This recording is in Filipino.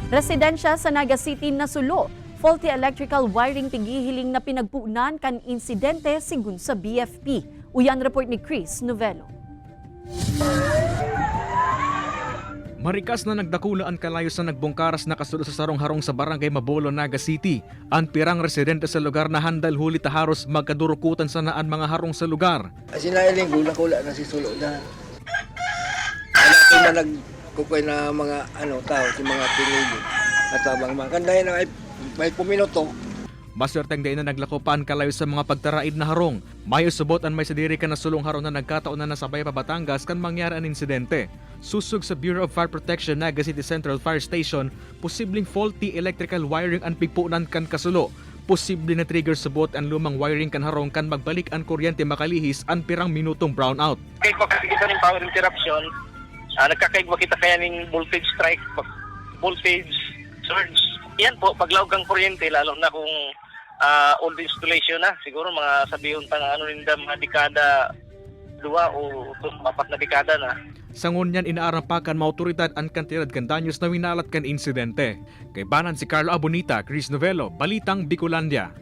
Residensya sa Naga City nasulo. Faulty electrical wiring pigihiling na pinagpuunan kan insidente sigun sa BFP. Uyan report ni Chris Novelo. Marikas na nagdakulaan kalayo sa nagbungkaras na kasulo sa sarong-harong sa barangay Mabolo, Naga City. Ang pirang residente sa lugar na handal huli taharos magkadurukutan sa naan mga harong sa lugar. Sinailing gula-gula na si Sulo na. Wala na nagkukuhay na mga tao, si mga pinili. At abang mga kanday na may puminuto. Maswerteng day na naglakopan kalayo sa mga pagtaraid na harong. Mayo subot ang may sadiri ka na sulong harong na nagkataon na nasabay pa Batangas kan mangyari ang insidente. Susug sa Bureau of Fire Protection Naga City Central Fire Station, posibleng faulty electrical wiring ang pigpuunan kan kasulo. Posible na trigger subot ang lumang wiring kan harong kan magbalik ang kuryente makalihis ang pirang minutong brownout. Kaya makikita ng power interruption, nagkakaigwa kita kaya ng voltage strike, voltage surge. Yan po, paglawag ang kuryente, lalo na kung old installation na, siguro mga sabihin pa ng mga dekada 2 o 4 na dekada na. Sangon niyan inaarampakan mga otoridad ang kantidad kan danyos na winalat kan insidente. Kay banan si Carlo Abonita, Chris Novelo, Balitang Bicolandia.